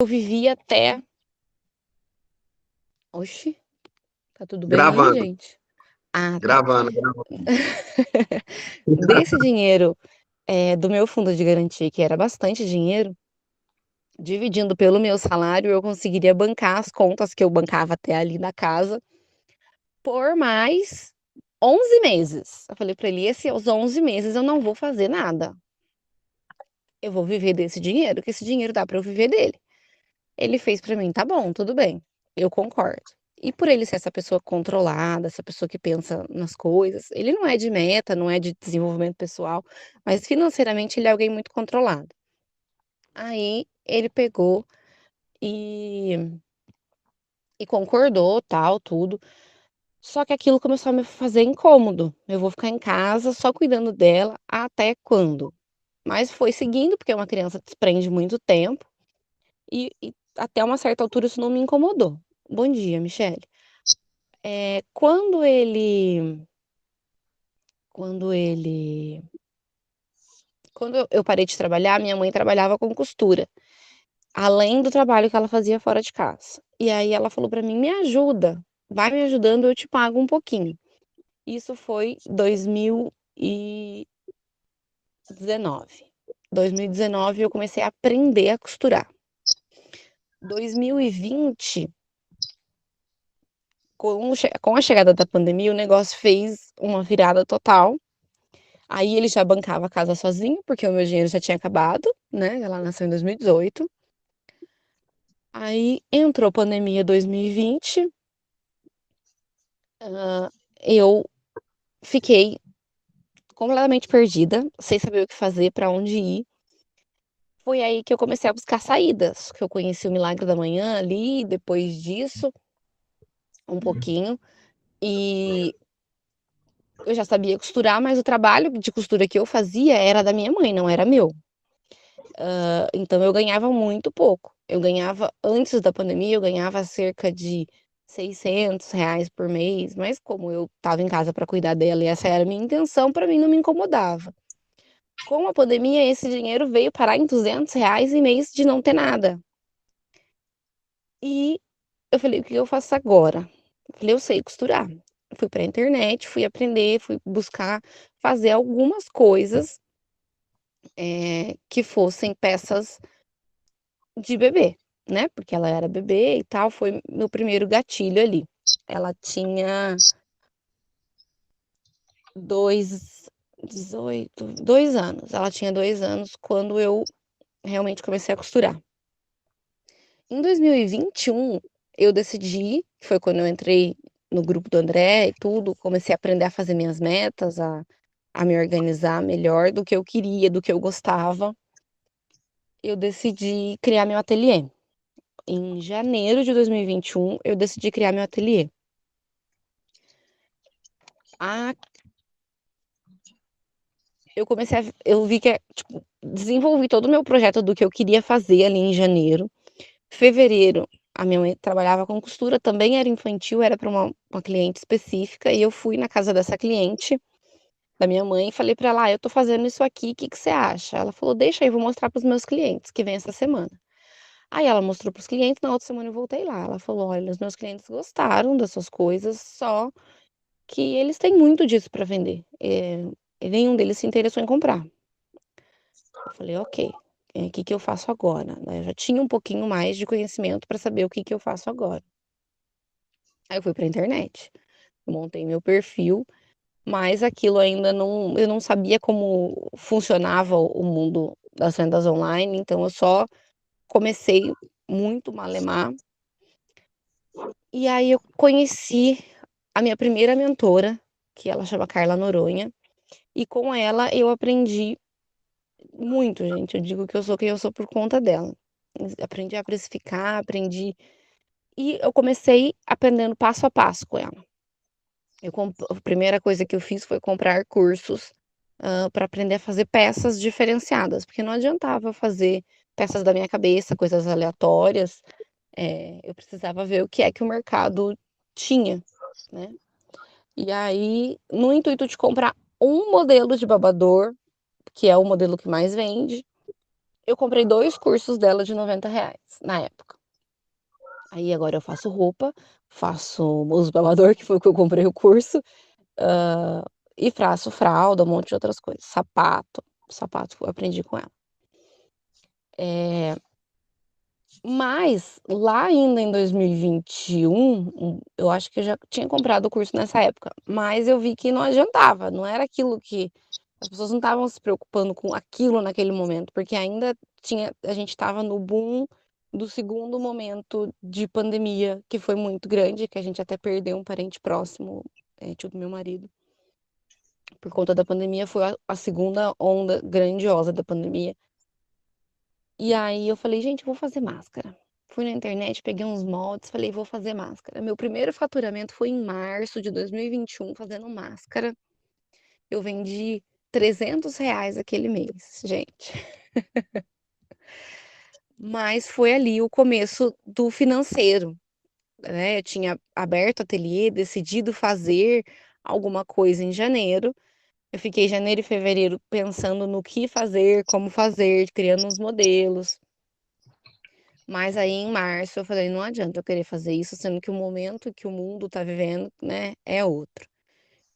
eu vivi até. Oxi, tá tudo bem aí, Gravando, gente? Ah, tá. gravando. Desse dinheiro do meu fundo de garantia, que era bastante dinheiro, dividindo pelo meu salário, eu conseguiria bancar as contas que eu bancava até ali na casa por mais 11 meses. Eu falei para ele: esses 11 meses eu não vou fazer nada. Eu vou viver desse dinheiro, que esse dinheiro dá para eu viver dele. Ele fez para mim: tá bom, tudo bem, eu concordo. E por ele ser essa pessoa controlada, essa pessoa que pensa nas coisas, ele não é de meta, não é de desenvolvimento pessoal, mas financeiramente ele é alguém muito controlado. Aí ele pegou e, e concordou, tal, tudo. Só que aquilo começou a me fazer incômodo. Eu vou ficar em casa só cuidando dela até quando? Mas foi seguindo, porque uma criança desprende muito tempo, e até uma certa altura isso não me incomodou. Bom dia, Michele. Quando ele quando eu parei de trabalhar, minha mãe trabalhava com costura, além do trabalho que ela fazia fora de casa. E aí ela falou pra mim: "Me ajuda, vai me ajudando, eu te pago um pouquinho". Isso foi 2019. 2019 eu comecei a aprender a costurar. 2020, com a chegada da pandemia, o negócio fez uma virada total. Aí ele já bancava a casa sozinho, porque o meu dinheiro já tinha acabado, né? Ela nasceu em 2018. Aí entrou pandemia 2020, eu fiquei completamente perdida, sem saber o que fazer, para onde ir. Foi aí que eu comecei a buscar saídas, que eu conheci o Milagre da Manhã ali, depois disso, um pouquinho, e eu já sabia costurar, mas o trabalho de costura que eu fazia era da minha mãe, não era meu. Então eu ganhava muito pouco. Eu ganhava, antes da pandemia, eu ganhava cerca de R$ 600 por mês, mas como eu estava em casa para cuidar dela e essa era a minha intenção, para mim não me incomodava. Com a pandemia, esse dinheiro veio parar em R$ 200 em mês de não ter nada. E eu falei: o que eu faço agora? Eu falei: eu sei costurar. Fui para a internet, fui aprender, fui buscar fazer algumas coisas que fossem peças de bebê, né, porque ela era bebê e tal, foi meu primeiro gatilho ali. Ela tinha 2 18 2 anos, ela tinha 2 anos quando eu realmente comecei a costurar. Em 2021, eu decidi, foi quando eu entrei no grupo do André e tudo, comecei a aprender a fazer minhas metas, a me organizar melhor do que eu queria, do que eu gostava, eu decidi criar meu ateliê. Em janeiro de 2021, eu decidi criar meu ateliê. Ah, eu vi que, tipo, desenvolvi todo o meu projeto do que eu queria fazer ali em janeiro. Fevereiro, a minha mãe trabalhava com costura, também era infantil, era para uma cliente específica, e eu fui na casa dessa cliente, da minha mãe, e falei para ela: "Ah, eu tô fazendo isso aqui, o que que você acha?". Ela falou: "Deixa aí, vou mostrar para os meus clientes, que vem essa semana". Aí ela mostrou para os clientes, na outra semana eu voltei lá, ela falou: "Olha, os meus clientes gostaram das suas coisas, só que eles têm muito disso para vender, e nenhum deles se interessou em comprar". Eu falei: "Ok, que que eu faço agora?", né, eu já tinha um pouquinho mais de conhecimento para saber o que que eu faço agora. Aí eu fui pra internet, eu montei meu perfil, mas aquilo ainda não, eu não sabia como funcionava o mundo das vendas online, então eu só comecei muito malemar, e aí eu conheci a minha primeira mentora, que ela chama Carla Noronha, e com ela eu aprendi muito, gente. Eu digo que eu sou quem eu sou por conta dela. Aprendi a precificar, aprendi, e eu comecei aprendendo passo a passo com ela. A primeira coisa que eu fiz foi comprar cursos, para aprender a fazer peças diferenciadas, porque não adiantava eu fazer peças da minha cabeça, coisas aleatórias, eu precisava ver o que é que o mercado tinha, né. E aí, no intuito de comprar um modelo de babador, que é o modelo que mais vende, Eu comprei 2 cursos dela de R$ 90 na época. Aí agora eu faço roupa, uso babador, que foi o que eu comprei o curso, hã, e faço fralda, um monte de outras coisas. Sapato eu aprendi com ela. Eh, mas lá ainda em 2021, eu acho que eu já tinha comprado o curso nessa época, mas eu vi que não adiantava, não era aquilo que as pessoas não estavam se preocupando com aquilo naquele momento, porque ainda a gente estava no boom do segundo momento de pandemia, que foi muito grande, que a gente até perdeu um parente próximo, tio do meu marido, por conta da pandemia, foi a segunda onda grandiosa da pandemia. E aí eu falei: "Gente, eu vou fazer máscara". Fui na internet, peguei uns moldes, falei: "Vou fazer máscara". Meu primeiro faturamento foi em março de 2021 fazendo máscara. Eu vendi R$ 300 aquele mês, gente. Mas foi ali o começo do financeiro, né, eu tinha aberto ateliê, decidido fazer alguma coisa em janeiro. Eu fiquei janeiro e fevereiro pensando no que fazer, como fazer, criando uns modelos. Mas aí em março eu falei: "Não adianta eu querer fazer isso, sendo que o momento que o mundo tá vivendo, né, é outro".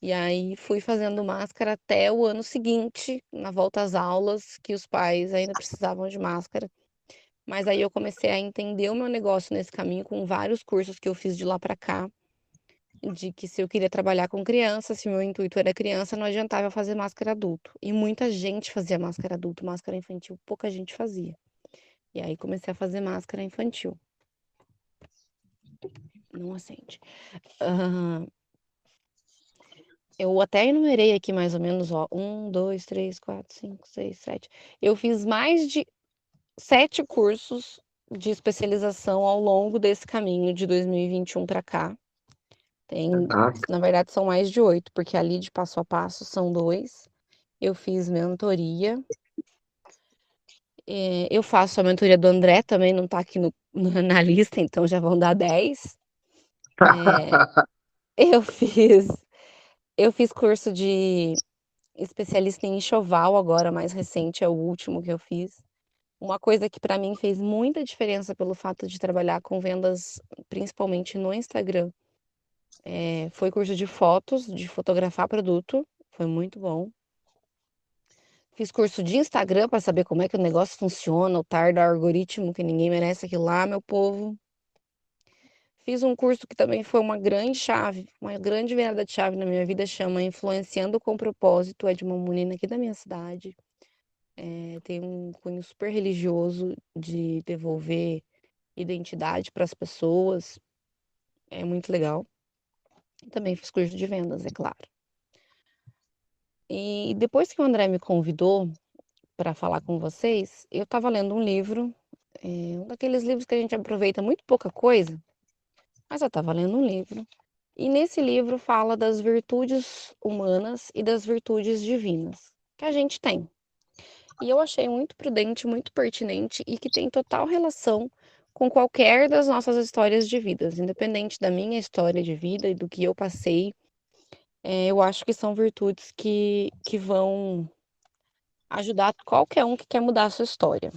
E aí fui fazendo máscara até o ano seguinte, na volta às aulas, que os pais ainda precisavam de máscara. Mas aí eu comecei a entender o meu negócio nesse caminho com vários cursos que eu fiz de lá pra cá, de que se eu queria trabalhar com criança, se meu intuito era criança, não adiantava eu fazer máscara adulto. E muita gente fazia máscara adulto, máscara infantil pouca gente fazia. E aí comecei a fazer máscara infantil. Não acende. Hã, eu até enumerei aqui mais ou menos, ó, 1, 2, 3, 4, 5, 6, 7. Eu fiz mais de 7 cursos de especialização ao longo desse caminho de 2021 para cá. Caraca. Na verdade são mais de 8, porque ali de passo a passo são 2. Eu fiz mentoria, eu faço a mentoria do André também, não tá aqui no na lista, então já vão dar 10. Eh, eu fiz eu fiz curso de especialista em enxoval agora, mais recente, é o último que eu fiz. Uma coisa que para mim fez muita diferença pelo fato de trabalhar com vendas, principalmente no Instagram, foi curso de fotos, de fotografar produto, foi muito bom. Fiz curso de Instagram para saber como é que o negócio funciona, o tal do algoritmo, que ninguém merece aquilo lá, meu povo. Fiz um curso que também foi uma grande chave, uma grande virada de chave na minha vida, chama Influenciando com Propósito, é de uma menina aqui da minha cidade. Tem um cunho super religioso de devolver identidade para as pessoas, é muito legal. Também fiz curso de vendas, é claro. E depois que o André me convidou para falar com vocês, eu estava lendo um livro, um daqueles livros que a gente aproveita muito pouca coisa, mas eu estava lendo um livro, e nesse livro fala das virtudes humanas e das virtudes divinas que a gente tem. E eu achei muito prudente, muito pertinente e que tem total relação com qualquer das nossas histórias de vidas, independente da minha história de vida e do que eu passei, eu acho que são virtudes que vão ajudar qualquer um que quer mudar a sua história.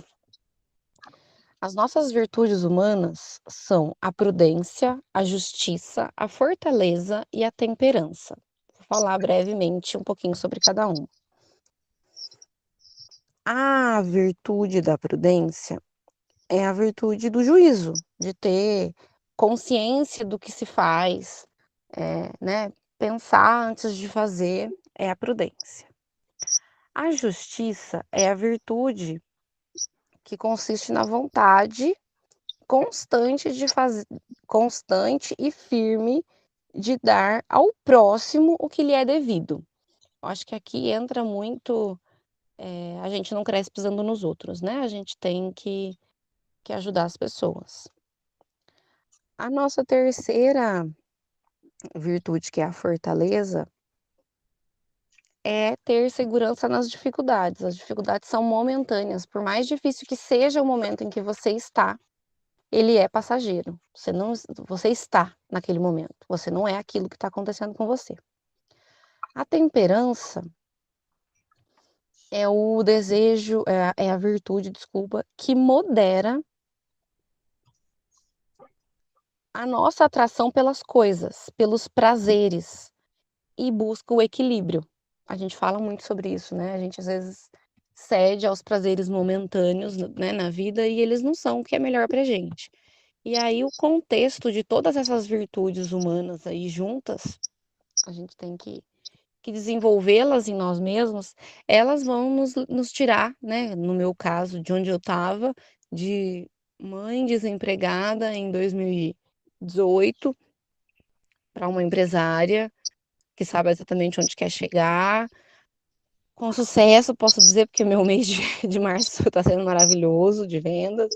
As nossas virtudes humanas são a prudência, a justiça, a fortaleza e a temperança. Vou falar brevemente um pouquinho sobre cada uma. A virtude da prudência é a virtude do juízo, de ter consciência do que se faz, né, pensar antes de fazer, é a prudência. A justiça é a virtude que consiste na vontade constante de fazer, constante e firme de dar ao próximo o que lhe é devido. Eu acho que aqui entra muito, a gente não cresce pisando nos outros, né, a gente tem que ajudar as pessoas. A nossa terceira virtude, que é a fortaleza, é ter segurança nas dificuldades. As dificuldades são momentâneas, por mais difícil que seja o momento em que você está, ele é passageiro. Você está naquele momento, você não é aquilo que está acontecendo com você. A temperança É o desejo, é a virtude, desculpa, que modera a nossa atração pelas coisas, pelos prazeres e busca o equilíbrio. A gente fala muito sobre isso, né? A gente às vezes cede aos prazeres momentâneos, né, na vida e eles não são o que é melhor pra gente. E aí o contexto de todas essas virtudes humanas aí juntas, a gente tem que desenvolvê-las em nós mesmos, elas vão nos tirar, né, no meu caso, de onde eu estava, de mãe desempregada em 2018 para uma empresária que sabe exatamente onde quer chegar, com sucesso, posso dizer, porque meu mês de março está sendo maravilhoso de vendas,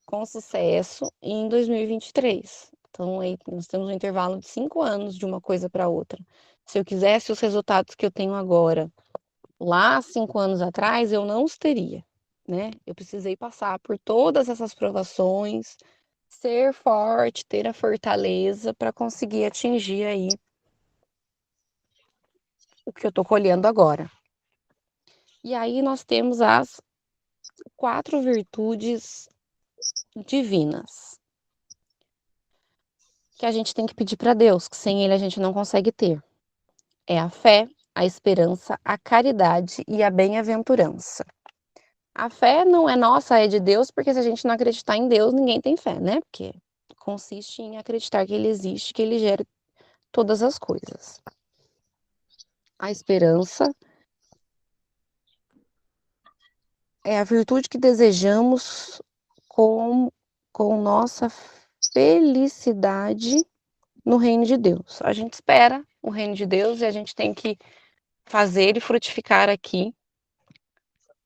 com sucesso em 2023. Então, aí, nós temos um intervalo de 5 anos de uma coisa para outra. Se eu quisesse os resultados que eu tenho agora, lá 5 anos atrás, eu não os teria, né? Eu precisei passar por todas essas provações, ser forte, ter a fortaleza para conseguir atingir aí o que eu estou colhendo agora. E aí nós temos as 4 virtudes divinas que a gente tem que pedir para Deus, que sem ele a gente não consegue ter. É a fé, a esperança, a caridade e a bem-aventurança. A fé não é nossa, é de Deus, porque se a gente não acreditar em Deus, ninguém tem fé, né? Porque consiste em acreditar que ele existe, que ele gera todas as coisas. A esperança é a virtude que desejamos com nossa felicidade no reino de Deus. A gente espera o reino de Deus e a gente tem que fazer e frutificar aqui.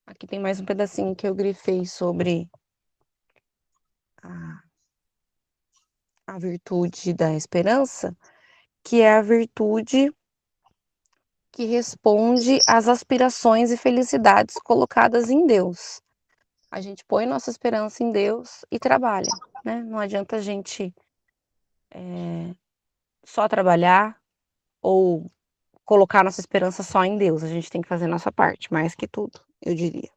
Aqui tem mais um pedacinho que eu grifei sobre a virtude da esperança, que é a virtude que responde às aspirações e felicidades colocadas em Deus. A gente põe nossa esperança em Deus e trabalha, né? Não adianta a gente só trabalhar ou colocar nossa esperança só em Deus. A gente tem que fazer nossa parte, mais que tudo, eu diria.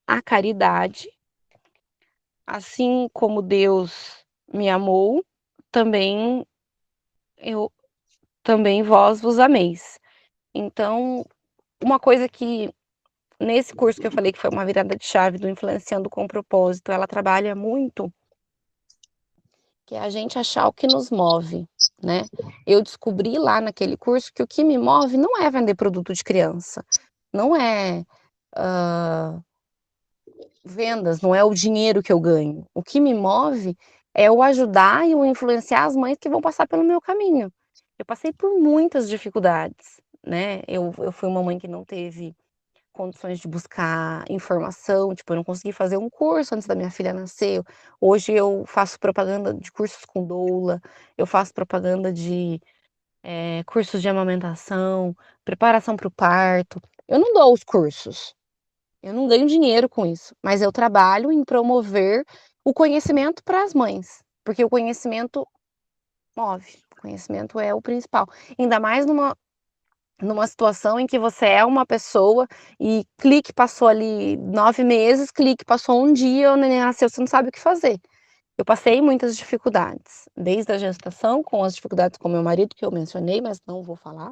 A caridade, assim como Deus me amou, também eu também vós vos ameis. Então, uma coisa que nesse curso que eu falei que foi uma virada de chave do Influenciando com Propósito, ela trabalha muito que é a gente achar o que nos move, né? Eu descobri lá naquele curso que o que me move não é vender produto de criança, não é vendas, não é o dinheiro que eu ganho. O que me move é o ajudar e o influenciar as mães que vão passar pelo meu caminho. Eu passei por muitas dificuldades, né? Eu fui uma mãe que não teve condições de buscar informação, tipo, eu não consegui fazer um curso antes da minha filha nascer. Hoje eu faço propaganda de cursos com doula, eu faço propaganda de cursos de amamentação, preparação para o parto. Eu não dou os cursos, eu não ganho dinheiro com isso, mas eu trabalho em promover o conhecimento para as mães, porque o conhecimento move, o conhecimento é o principal. Ainda mais numa situação em que você é uma pessoa e clique passou ali 9 meses, clique passou um dia, o neném nasceu, você não sabe o que fazer. Eu passei muitas dificuldades, desde a gestação, com as dificuldades com meu marido, que eu mencionei, mas não vou falar,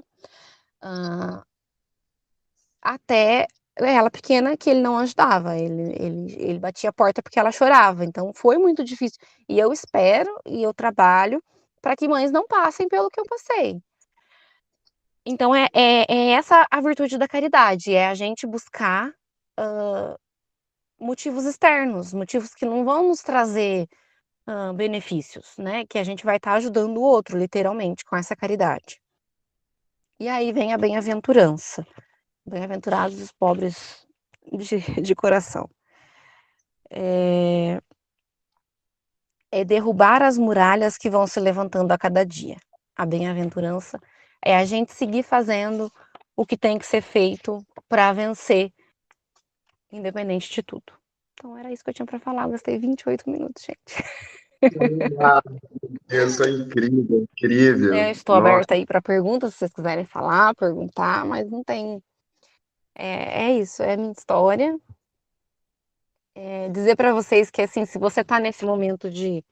até ela pequena, que ele não ajudava, ele batia a porta porque ela chorava, então foi muito difícil. E eu espero e eu trabalho para que mães não passem pelo que eu passei. Então é essa a virtude da caridade, é a gente buscar motivos externos, motivos que não vão nos trazer benefícios, né? Que a gente vai estar ajudando o outro, literalmente, com essa caridade. E aí vem a bem-aventurança. Bem-aventurados os pobres de coração. É derrubar as muralhas que vão se levantando a cada dia. A bem-aventurança é a gente seguir fazendo o que tem que ser feito para vencer, independente de tudo. Então era isso que eu tinha para falar. Eu gastei 28 minutos, gente. Ah, isso é incrível, incrível. Eu estou Nossa, aberta aí para perguntas, se vocês quiserem falar, perguntar, mas não tem. É isso, é a minha história. Dizer para vocês que, assim, se você está nesse momento de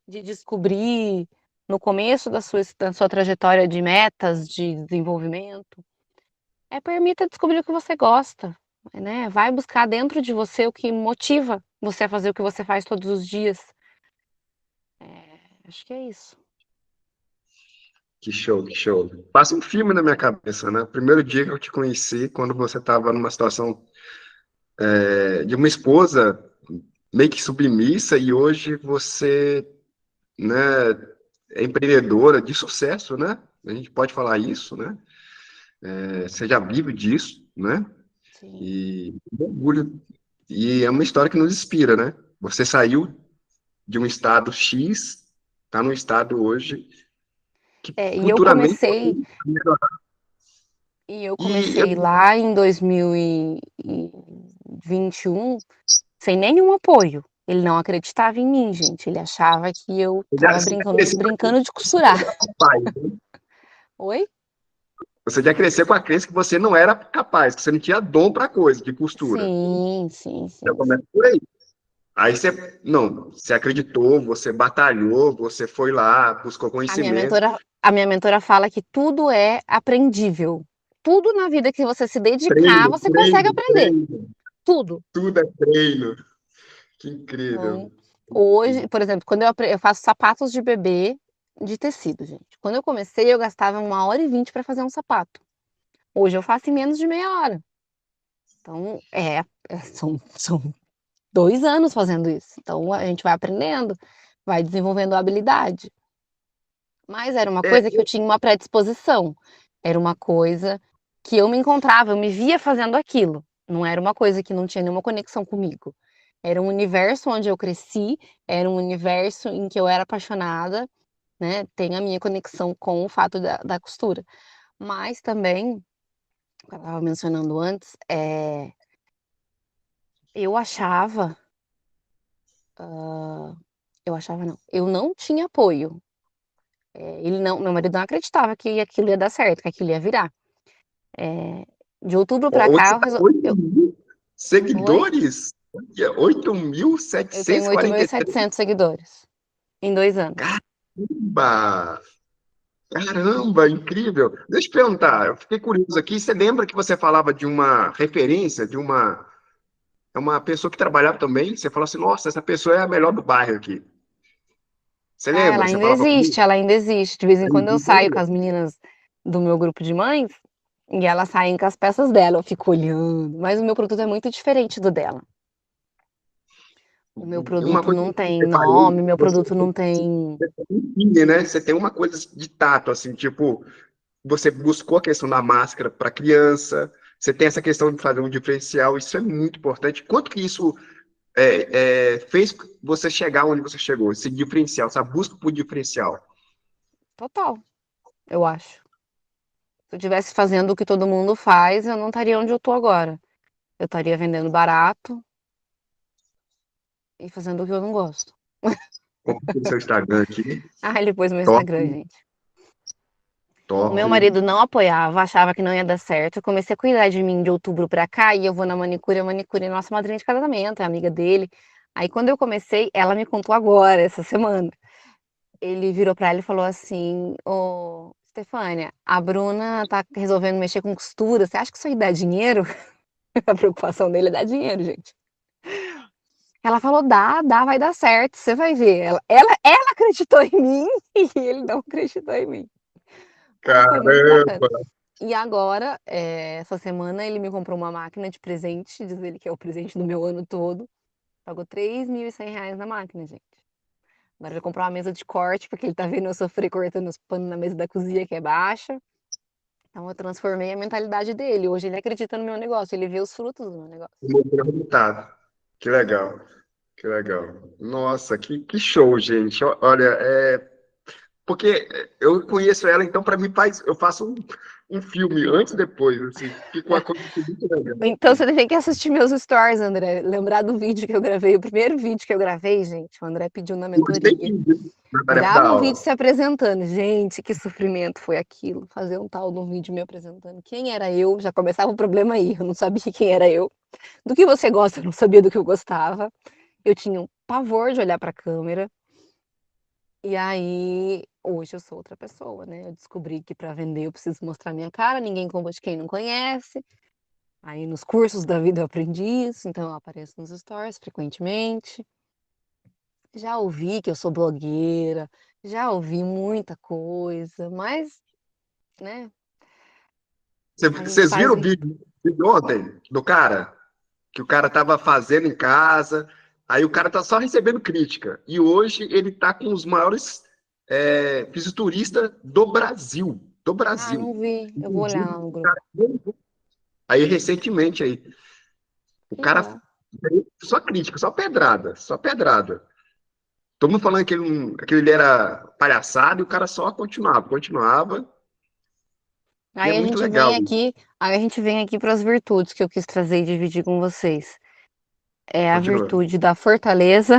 descobrir, no começo da sua trajetória de metas, de desenvolvimento, permita descobrir o que você gosta, né? Vai buscar dentro de você o que motiva você a fazer o que você faz todos os dias. Acho que é isso. que show, que show. Passa um filme na minha cabeça, né? Primeiro dia que eu te conheci, quando você estava numa situação de uma esposa meio que submissa e hoje você, né, é empreendedora de sucesso, né? A gente pode falar isso, né? Você já vive disso, né? Sim. E um orgulho. E é uma história que nos inspira, né? Você saiu de um estado X, está no estado hoje que E eu futuramente comecei e eu lá em 2021 sem nenhum apoio. Ele não acreditava em mim, gente. Ele achava que eu já, estava você já brincando, cresceu com brincando de você costurar. não era capaz, né? Oi? Você já cresceu com a crença que você não era capaz, que você não tinha dom para coisa de costura. Sim, sim, Já sim, começa sim. por aí. Aí você, não, você acreditou, você batalhou, você foi lá, buscou A minha conhecimento, mentora, a minha mentora fala que tudo é aprendível. Tudo na vida que você se dedicar, treino, você consegue treino, aprender. treino, Tudo. tudo é treino. Que incrível. Então, hoje, por exemplo, quando eu faço sapatos de bebê de tecido, gente. Quando eu comecei, eu gastava 1h20 para fazer um sapato. Hoje eu faço em menos de meia hora. Então, são 2 anos fazendo isso. Então, a gente vai aprendendo, vai desenvolvendo a habilidade. Mas era uma É, coisa que eu tinha uma predisposição. Era uma coisa que eu me encontrava, eu me via fazendo aquilo. Não era uma coisa que não tinha nenhuma conexão comigo. Era um universo onde eu cresci, era um universo em que eu era apaixonada, né? Tem a minha conexão com o fato da costura. Mas também, como eu estava mencionando antes, eu achava, eu achava não, eu não tinha apoio. Ele não, meu marido não acreditava que aquilo ia dar certo, que aquilo ia virar. De outubro para hoje cá, você está com 8 mil oi? seguidores. Olha, Eu tenho 8.743. 8.700 seguidores em 2 anos. Caramba! Caramba, incrível. Deixa eu te perguntar, eu fiquei curioso aqui. Você lembra que você falava de uma referência, de uma pessoa que trabalhava também? Você falou assim, nossa, essa pessoa é a melhor do bairro aqui. Você Ah, ela lembra? Você ainda falava existe, comigo? ela ainda existe. De vez em Aí, quando eu saio com as meninas do meu grupo de mães e elas saem com as peças dela, eu fico olhando, mas o meu produto é muito diferente do dela. O meu uma produto coisa que não eu tem reparei, nome, meu você, produto não tem. você tem um feeling, né? Você tem uma coisa de tato, assim, tipo, você buscou a questão da máscara para criança, você tem essa questão de fazer um diferencial, isso é muito importante. Quanto que isso fez você chegar onde você chegou, esse diferencial, essa busca por diferencial? Total, eu acho. Se eu estivesse fazendo o que todo mundo faz, eu não estaria onde eu tô agora. Eu estaria vendendo barato e fazendo o que eu não gosto. Como o seu Instagram aqui, Ah, ele pôs meu top, Instagram, gente. O top. meu marido não apoiava, achava que não ia dar certo. Eu comecei a cuidar de mim de outubro pra cá e eu vou na manicure, a manicure é nossa madrinha de casamento, é amiga dele. Aí quando eu comecei, ela me contou agora, essa semana. Ele virou pra ela e falou assim: Ô, Stefânia, a Bruna tá resolvendo mexer com costura, você acha que isso aí dá dinheiro? A preocupação dele é dar dinheiro, gente. Ela falou: dá, vai dar certo, você vai ver. Ela acreditou em mim e ele não acreditou em mim. Mas foi muito bacana. Caramba, E agora, essa semana, ele me comprou uma máquina de presente, diz ele que é o presente do meu ano todo. Pagou R$ 3.100 na máquina, gente. Agora vai comprar uma mesa de corte, porque ele tá vendo eu sofrer cortando os panos na mesa da cozinha, que é baixa. Então eu transformei a mentalidade dele. Hoje ele acredita no meu negócio, ele vê os frutos do meu negócio. mostrou o resultado. Que legal, que legal. Nossa, que show, gente. Olha, Porque eu conheço ela, então para mim eu faço um filme antes e depois, assim, fica uma coisa muito legal. Então você tem que assistir meus stories, André. Lembrar do vídeo que eu gravei. O primeiro vídeo que eu gravei, gente, o André pediu na Eu gostei mentoria. disso, na tarefa da Grava um vídeo aula. se apresentando. Gente, que sofrimento foi aquilo. Fazer um tal de um vídeo me apresentando. Quem era eu? Já começava o problema aí. Eu não sabia quem era eu. Do que você gosta, eu não sabia do que eu gostava. Eu tinha um pavor de olhar para a câmera. E aí, hoje eu sou outra pessoa, né? Eu descobri que para vender eu preciso mostrar minha cara, ninguém compra de quem não conhece. Aí nos cursos da vida eu aprendi isso, então eu apareço nos stories frequentemente. Já ouvi que eu sou blogueira, já ouvi muita coisa, mas, né, a gente Vocês faz viram o o vídeo de ontem do cara? Que o cara tava fazendo em casa, aí o cara tá só recebendo crítica. E hoje ele tá com os maiores fisiculturistas do Brasil. Do ah, não Brasil. vi, eu vou olhar Inclusive, lá no o grupo. cara- aí recentemente aí, o Que cara legal. só crítica, só pedrada, só pedrada. Todo mundo falando que que ele era palhaçado e o cara só continuava, continuava, e é Aí a muito gente legal vem isso. aqui, aí a gente vem aqui para as virtudes que eu quis trazer e dividir com vocês. É a Continua. virtude da fortaleza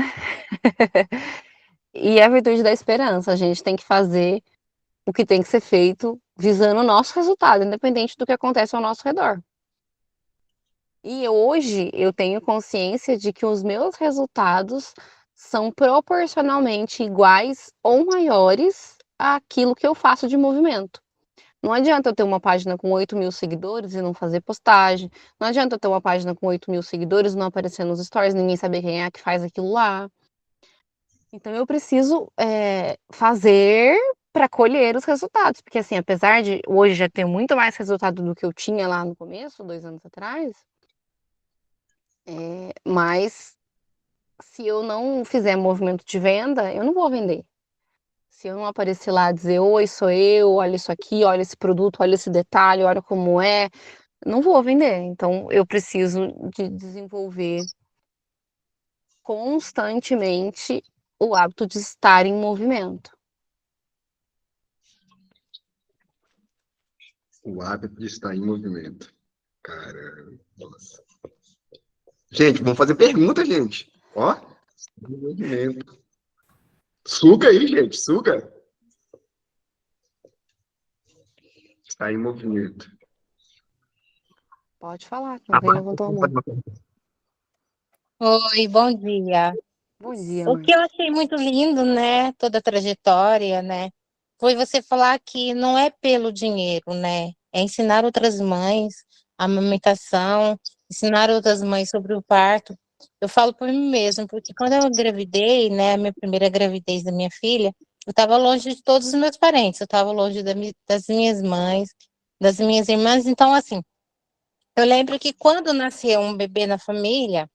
e a virtude da esperança. A gente tem que fazer o que tem que ser feito visando o nosso resultado, independente do que acontece ao nosso redor. E hoje eu tenho consciência de que os meus resultados são proporcionalmente iguais ou maiores àquilo que eu faço de movimento. Não adianta eu ter uma página com 8.000 seguidores e não fazer postagem. Não adianta eu ter uma página com 8.000 seguidores e não aparecer nos stories, ninguém saber quem é que faz aquilo lá. Então eu preciso fazer para colher os resultados, porque assim, apesar de hoje já ter muito mais resultado do que eu tinha lá no começo, 2 anos atrás, mas se eu não fizer movimento de venda, eu não vou vender. Se eu não aparecer lá dizer, oi, sou eu, olha isso aqui, olha esse produto, olha esse detalhe, olha como é, não vou vender. Então eu preciso de desenvolver constantemente o hábito de estar em movimento. O hábito de estar em movimento. Caramba, nossa. Gente, vamos fazer pergunta, gente. Ó, movimento. Suga aí, gente, suga. Está em movimento. Pode falar, que Ah, alguém levantou a mão. Oi, bom dia. Bom dia, O que eu Márcia. achei muito lindo, né, toda a trajetória, né, foi você falar que não é pelo dinheiro, né, é ensinar outras mães a amamentação, ensinar outras mães sobre o parto. Eu falo por mim mesma, porque quando eu engravidei, né, a minha primeira gravidez da minha filha, eu estava longe de todos os meus parentes, eu estava longe das minhas mães, das minhas irmãs, então, assim, eu lembro que quando nasceu um bebê na família,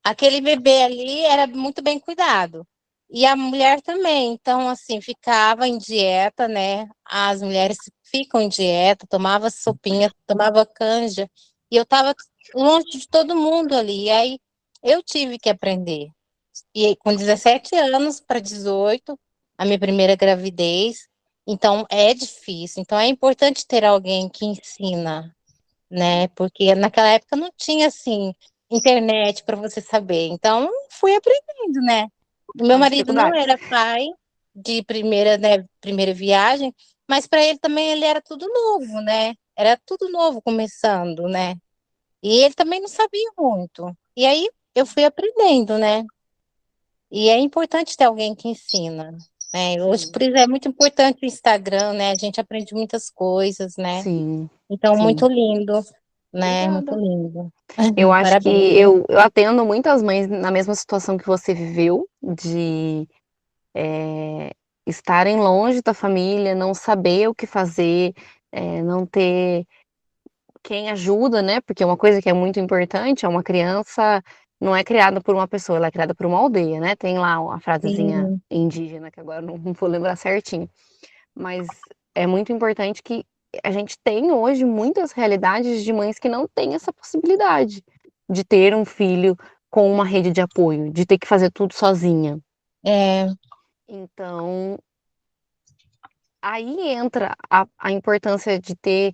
aquele bebê ali era muito bem cuidado. E a mulher também. Então, assim, ficava em dieta, né? As mulheres ficam em dieta, tomava sopinha, tomava canja. E eu estava longe de todo mundo ali. E aí eu tive que aprender. E aí, com 17 anos para 18, a minha primeira gravidez. Então, é difícil. Então, é importante ter alguém que ensina, né? Porque naquela época não tinha assim internet para você saber. Então fui aprendendo, né? Meu As marido não dificuldades. era pai de primeira, né, primeira viagem, mas para ele também ele era tudo novo, né? Era tudo novo começando, né? E ele também não sabia muito. E aí eu fui aprendendo, né? E é importante ter alguém que ensina, né? Hoje, Sim, por isso, é muito importante o Instagram, né? A gente aprende muitas coisas, né? sim, Então, sim. muito lindo, né? Muito Obrigada. lindo. Eu acho que Parabéns, viu? eu atendo muitas mães na mesma situação que você viveu, de estarem longe da família, não saber o que fazer, não ter quem ajuda, né? Porque uma coisa que é muito importante é uma criança não é criada por uma pessoa, ela é criada por uma aldeia, né? Tem lá a frasezinha Sim, indígena, que agora não vou lembrar certinho. Mas é muito importante que a gente tem hoje muitas realidades de mães que não têm essa possibilidade de ter um filho com uma rede de apoio, de ter que fazer tudo sozinha. é, Então, Aí entra a importância de ter,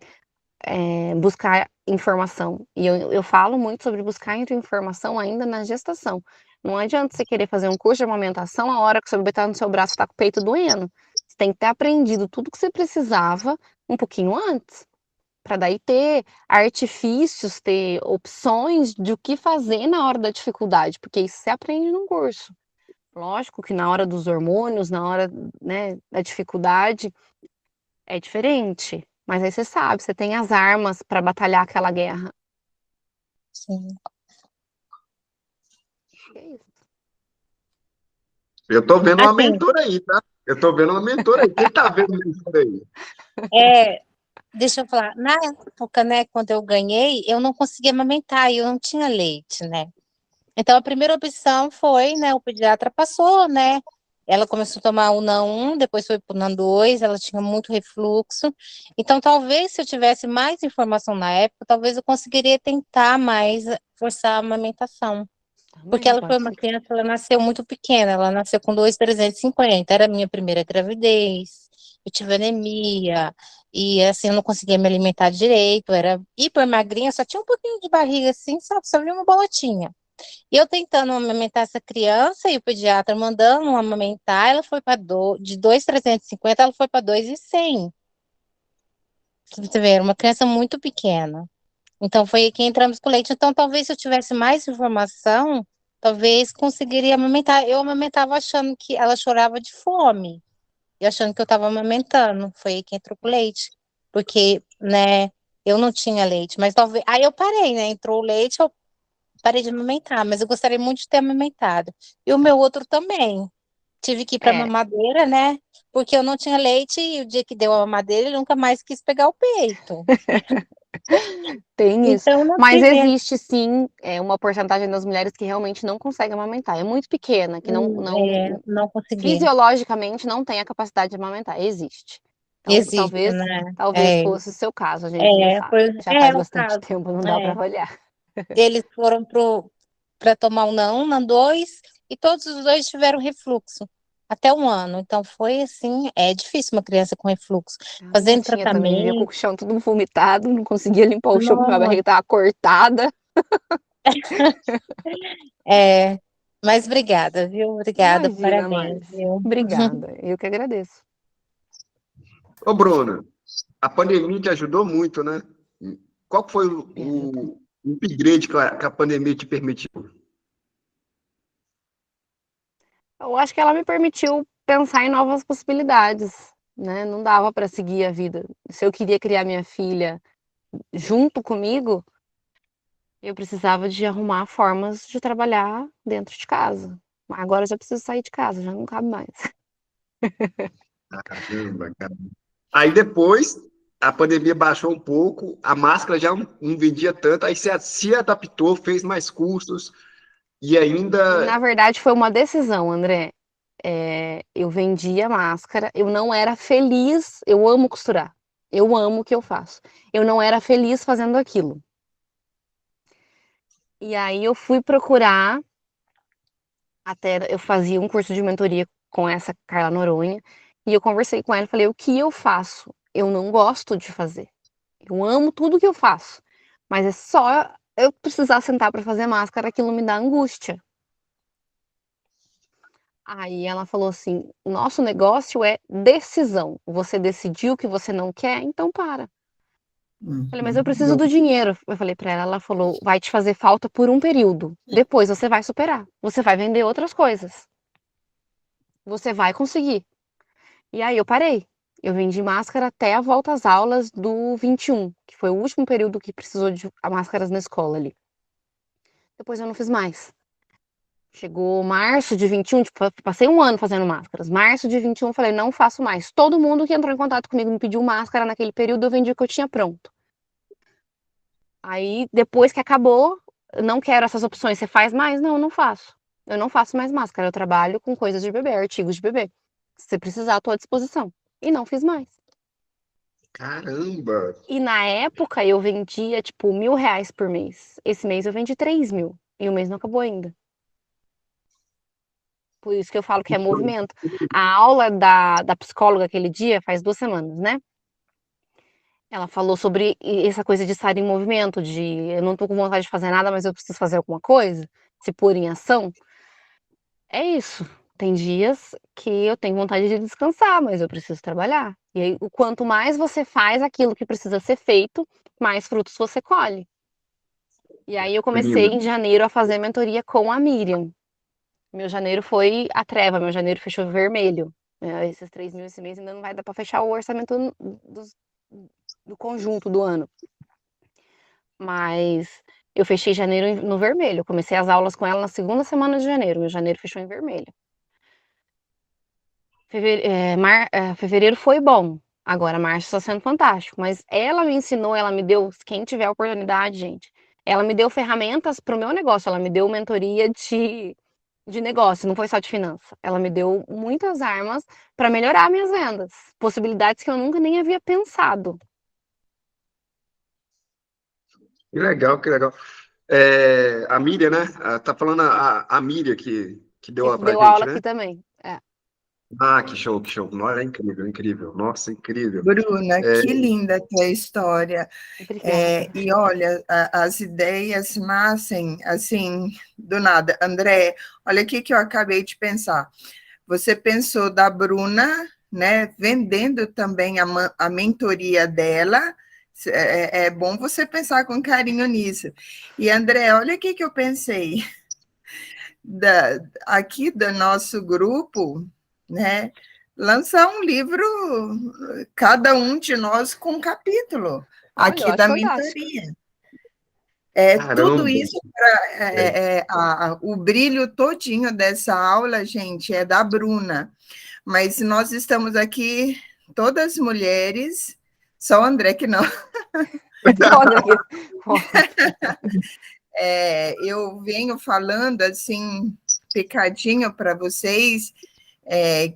buscar informação. E eu falo muito sobre buscar informação ainda na gestação. Não adianta você querer fazer um curso de amamentação, a hora que seu bebê tá no seu braço, tá com o peito doendo. Você tem que ter aprendido tudo que você precisava um pouquinho antes, para daí ter artifícios, ter opções de o que fazer na hora da dificuldade, porque isso você aprende num curso. Lógico que na hora dos hormônios, na hora, né, da dificuldade, é diferente, mas aí você sabe, você tem as armas para batalhar aquela guerra. Sim. É isso. Eu tô vendo uma Assim, mentora aí, tá? Eu tô vendo uma mentora aí. Quem tá vendo uma mentora aí? deixa eu falar, na época, né, quando eu ganhei, eu não conseguia amamentar, e eu não tinha leite, né? Então, a primeira opção foi, né, o pediatra passou, né? Ela começou a tomar o NAN 1, depois foi pro NAN 2, ela tinha muito refluxo. Então, talvez se eu tivesse mais informação na época, talvez eu conseguiria tentar mais forçar a amamentação. Porque Também ela foi pode uma ser. criança, ela nasceu muito pequena, ela nasceu com 2,350, era a minha primeira gravidez, eu tive anemia, e assim, eu não conseguia me alimentar direito, era hiper magrinha, só tinha um pouquinho de barriga assim, sabe, só via uma bolotinha. E eu tentando amamentar essa criança, e o pediatra mandando amamentar, ela foi para de 2,350, ela foi para 2,100. Você vê, era uma criança muito pequena. Então foi aí que entramos com leite. Então talvez se eu tivesse mais informação, talvez conseguiria amamentar. Eu amamentava achando que ela chorava de fome e achando que eu estava amamentando. Foi aí que entrou com leite, porque, né, eu não tinha leite, mas talvez aí eu parei, né? Entrou o leite, eu parei de amamentar, mas eu gostaria muito de ter amamentado. E o meu outro também. Tive que ir para É, mamadeira, né? Porque eu não tinha leite e o dia que deu a mamadeira, ele nunca mais quis pegar o peito. tem isso. Então, não Mas tive. existe sim, uma porcentagem das mulheres que realmente não consegue amamentar. É muito pequena, que Não consegui. fisiologicamente não tem a capacidade de amamentar. Existe. Então, Existe, né? talvez fosse o seu caso. A gente não sabe. Foi, Já faz o bastante caso. tempo, não dá É. para olhar. Eles foram para tomar o NAN 1, NAN 2, e todos os dois tiveram refluxo. Até 1 ano. Então, foi assim, é difícil uma criança com refluxo. A minha Fazendo tinha também, vivia com o tratamento. chão tudo vomitado, não conseguia limpar o chão porque minha Nossa, barriga estava cortada. é. Mas obrigada, viu? Obrigada, Imagina, parabéns, Márcia. viu? Obrigada. Eu que agradeço. Ô, Bruna, a pandemia te ajudou muito, né? Qual que foi Me ajudou. o upgrade que a pandemia te permitiu? Eu acho que ela me permitiu pensar em novas possibilidades, né? Não dava para seguir a vida. Se eu queria criar minha filha junto comigo, eu precisava de arrumar formas de trabalhar dentro de casa. Agora eu já preciso sair de casa, já não cabe mais. Caramba, cara. Aí depois a pandemia baixou um pouco, a máscara já não vendia tanto, aí você se adaptou, fez mais cursos e ainda. Na verdade, foi uma decisão, André. Eu vendia máscara, eu não era feliz. Eu amo costurar, eu amo o que eu faço. Eu não era feliz fazendo aquilo. E aí eu fui procurar, até eu fazia um curso de mentoria com essa Carla Noronha, e eu conversei com ela e falei: o que eu faço? Eu não gosto de fazer. Eu amo tudo que eu faço, mas é só eu precisar sentar para fazer máscara, aquilo me dá angústia. Aí ela falou assim: nosso negócio é decisão. Você decidiu que você não quer, então para. Falei, mas eu preciso do dinheiro. Eu falei para ela, ela falou: vai te fazer falta por um período. Depois você vai superar. Você vai vender outras coisas. Você vai conseguir. E aí eu parei. Eu vendi máscara até a volta às aulas do 21, que foi o último período que precisou de máscaras na escola ali. Depois eu não fiz mais. Chegou março de 21, tipo, passei um ano fazendo máscaras. Março de 21, falei, não faço mais. Todo mundo que entrou em contato comigo me pediu máscara naquele período, eu vendi o que eu tinha pronto. Aí, depois que acabou, eu não quero essas opções. Você faz mais? Não, eu não faço. Eu não faço mais máscara. Eu trabalho com coisas de bebê, artigos de bebê. Se você precisar, estou à disposição. E não fiz mais. Caramba! E na época eu vendia, tipo, R$ 1.000 por mês. Esse mês eu vendi 3.000. E o mês não acabou ainda. Por isso que eu falo que é movimento. A aula da psicóloga aquele dia, faz 2 semanas, né, ela falou sobre essa coisa de estar em movimento, de eu não tô com vontade de fazer nada, mas eu preciso fazer alguma coisa, se pôr em ação. É isso. Tem dias que eu tenho vontade de descansar, mas eu preciso trabalhar. E aí, o quanto mais você faz aquilo que precisa ser feito, mais frutos você colhe. E aí eu comecei Lindo. em janeiro a fazer mentoria com a Miriam. Meu janeiro foi a treva, meu janeiro fechou vermelho. Esses 3.000 esse mês ainda não vai dar para fechar o orçamento do conjunto do ano. Mas eu fechei janeiro no vermelho. Eu comecei as aulas com ela na segunda semana de janeiro. Meu janeiro fechou em vermelho. Fevereiro foi bom. Agora, março está sendo fantástico. Mas ela me ensinou, ela me deu, quem tiver oportunidade, gente, ela me deu ferramentas para o meu negócio. Ela me deu mentoria de negócio, não foi só de finança. Ela me deu muitas armas para melhorar minhas vendas. Possibilidades que eu nunca nem havia pensado. Que legal, que legal. A Miriam, né? Tá falando a Miriam que deu Que aula pra deu gente, aula né? aqui também. Ah, que show, que show. Nossa, é incrível, incrível. Nossa, incrível. Bruna, que linda que é a história. Obrigada. E olha, as ideias nascem assim, do nada. André, olha o que eu acabei de pensar. Você pensou da Bruna, né, vendendo também a mentoria dela. É bom você pensar com carinho nisso. E, André, olha o que eu pensei. Aqui do nosso grupo, né, lançar um livro, cada um de nós com um capítulo, Olha, eu aqui acho da fantástico. mentoria. Tudo Caramba. isso para o brilho todinho dessa aula, gente, é da Bruna. Mas nós estamos aqui, todas mulheres, só o André que não. Olha aqui. Eu venho falando assim, picadinho para vocês,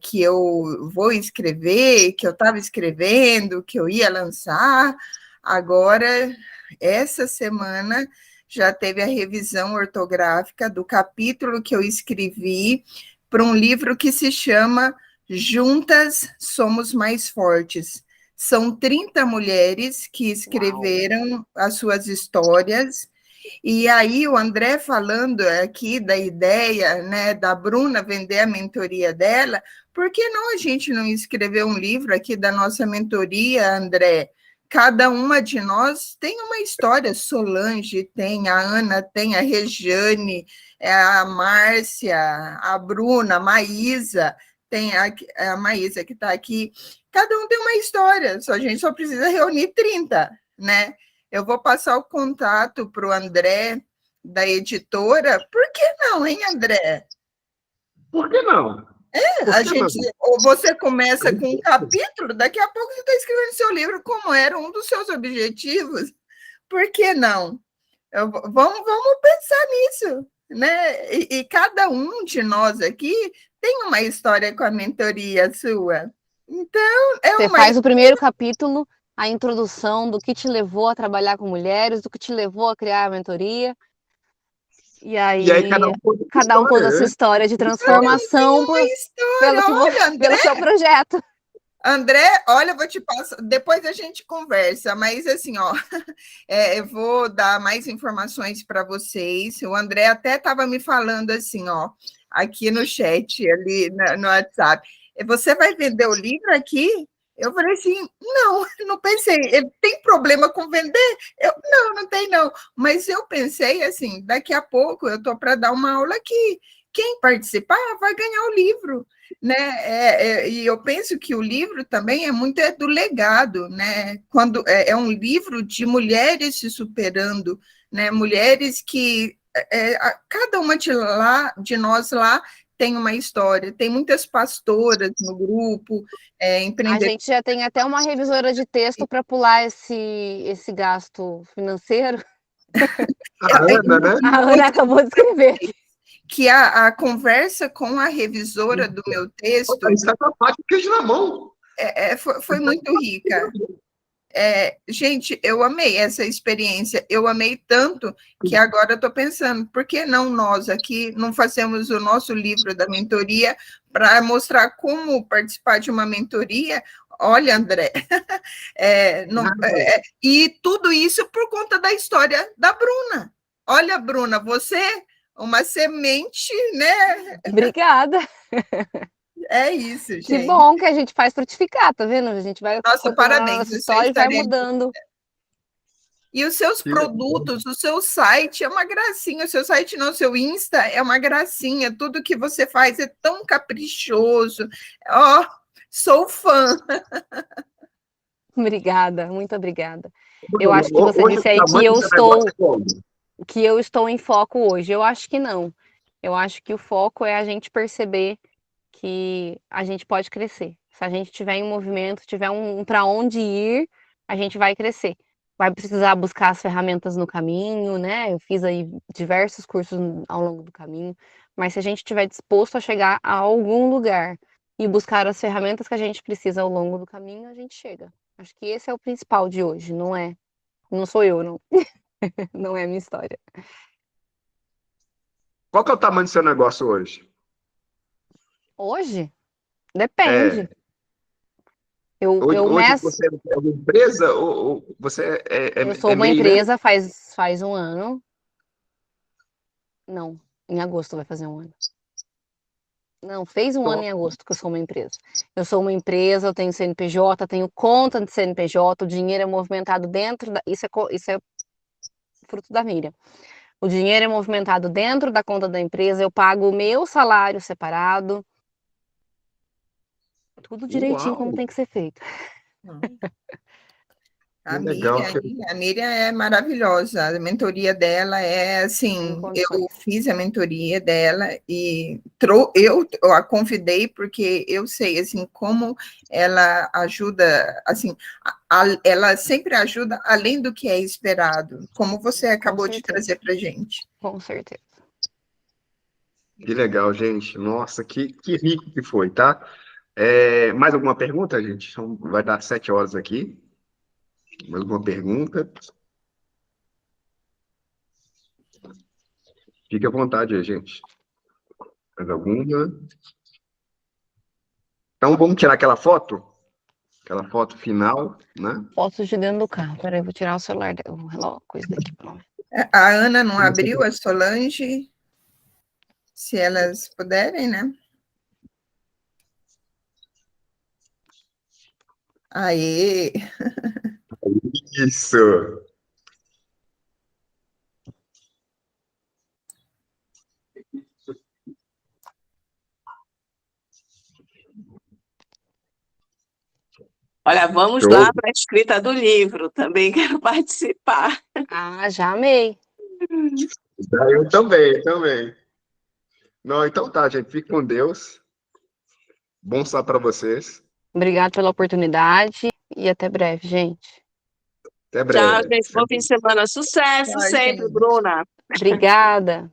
que eu vou escrever, que eu estava escrevendo, que eu ia lançar. Agora, essa semana, já teve a revisão ortográfica do capítulo que eu escrevi para um livro que se chama Juntas Somos Mais Fortes. São 30 mulheres que escreveram as suas histórias. E aí o André falando aqui da ideia, né, da Bruna vender a mentoria dela, por que não a gente não escrever um livro aqui da nossa mentoria, André? Cada uma de nós tem uma história. Solange tem, a Ana tem, a Regiane, a Márcia, a Bruna, a Maísa, tem a Maísa que está aqui. Cada um tem uma história, a gente só precisa reunir 30, né? Eu vou passar o contato para o André, da editora. Por que não, hein, André? Por que não? Ou você começa com um capítulo, daqui a pouco você está escrevendo seu livro, como era um dos seus objetivos. Por que não? Vamos pensar nisso, né? E cada um de nós aqui tem uma história com a mentoria sua. Então, Você faz o primeiro capítulo, a introdução do que te levou a trabalhar com mulheres, do que te levou a criar a mentoria. E aí cada um conta a sua história de transformação pelo seu projeto. André, olha, eu vou te passar, depois a gente conversa, mas assim, ó, eu vou dar mais informações para vocês. O André até estava me falando assim, ó, aqui no chat, ali no WhatsApp, você vai vender o livro aqui? Eu falei assim, não pensei, tem problema com vender? Não tem não, mas eu pensei assim, daqui a pouco eu estou para dar uma aula aqui, quem participar vai ganhar o livro, né? E eu penso que o livro também é muito do legado, né? Quando é um livro de mulheres se superando, né? Mulheres que cada uma de nós lá tem uma história, tem muitas pastoras no grupo, A gente já tem até uma revisora de texto para pular esse gasto financeiro. A Ana, né? A Ana acabou de escrever. Que a conversa com a revisora do meu texto... Está com a parte de queijo na mão. Foi muito rica. Gente, eu amei essa experiência, eu amei tanto que agora eu estou pensando, por que não nós aqui não fazemos o nosso livro da mentoria para mostrar como participar de uma mentoria? Olha, André, e tudo isso por conta da história da Bruna. Olha, Bruna, você, uma semente, né? Obrigada. É isso, gente. Que bom que a gente faz frutificar, tá vendo? A gente vai Nossa, parabéns. nossa história e vai mudando. E os seus produtos, o seu site é uma gracinha. O seu site não, o seu Insta é uma gracinha. Tudo que você faz é tão caprichoso. Ó, sou fã. Obrigada, muito obrigada. Eu acho que você disse aí que eu estou em foco hoje. Eu acho que não. Eu acho que o foco é a gente perceber que a gente pode crescer. Se a gente tiver em movimento, tiver para onde ir, a gente vai crescer. Vai precisar buscar as ferramentas no caminho, né? Eu fiz aí diversos cursos ao longo do caminho, mas se a gente estiver disposto a chegar a algum lugar e buscar as ferramentas que a gente precisa ao longo do caminho, a gente chega. Acho que esse é o principal de hoje, não sou eu, não. Não é a minha história. Qual que é o tamanho do seu negócio hoje? Hoje? Depende. Hoje você é uma empresa ou você eu sou uma empresa faz um ano. Não, em agosto vai fazer um ano. Não, fez um ano em agosto que eu sou uma empresa. Eu sou uma empresa, eu tenho CNPJ, tenho conta de CNPJ, o dinheiro é movimentado dentro da... Isso é fruto da Miriam. O dinheiro é movimentado dentro da conta da empresa, eu pago o meu salário separado. Tudo direitinho como tem que ser feito. A Miriam é maravilhosa, a mentoria dela é assim, eu fiz a mentoria dela e eu a convidei porque eu sei assim como ela ajuda, assim, ela sempre ajuda além do que é esperado, como você acabou de trazer para a gente. Com certeza. Que legal, gente. Nossa, que rico que foi, tá? Mais alguma pergunta, gente? Vai dar 7 horas aqui. Mais alguma pergunta? Fique à vontade aí, gente. Mais alguma? Então, vamos tirar aquela foto? Aquela foto final, né? Foto de dentro do carro. Peraí, eu vou tirar o celular, o relógio, coisa daqui. A Ana não abriu, a Solange, se elas puderem, né? Aê! Isso! Olha, vamos lá para a escrita do livro, também quero participar. Ah, já amei. Eu também. Não, então tá, gente, fique com Deus. Bom sábado para vocês. Obrigada pela oportunidade e até breve, gente. Até breve. Tchau, gente. Bom fim de semana. Sucesso sempre, Bruna. Obrigada.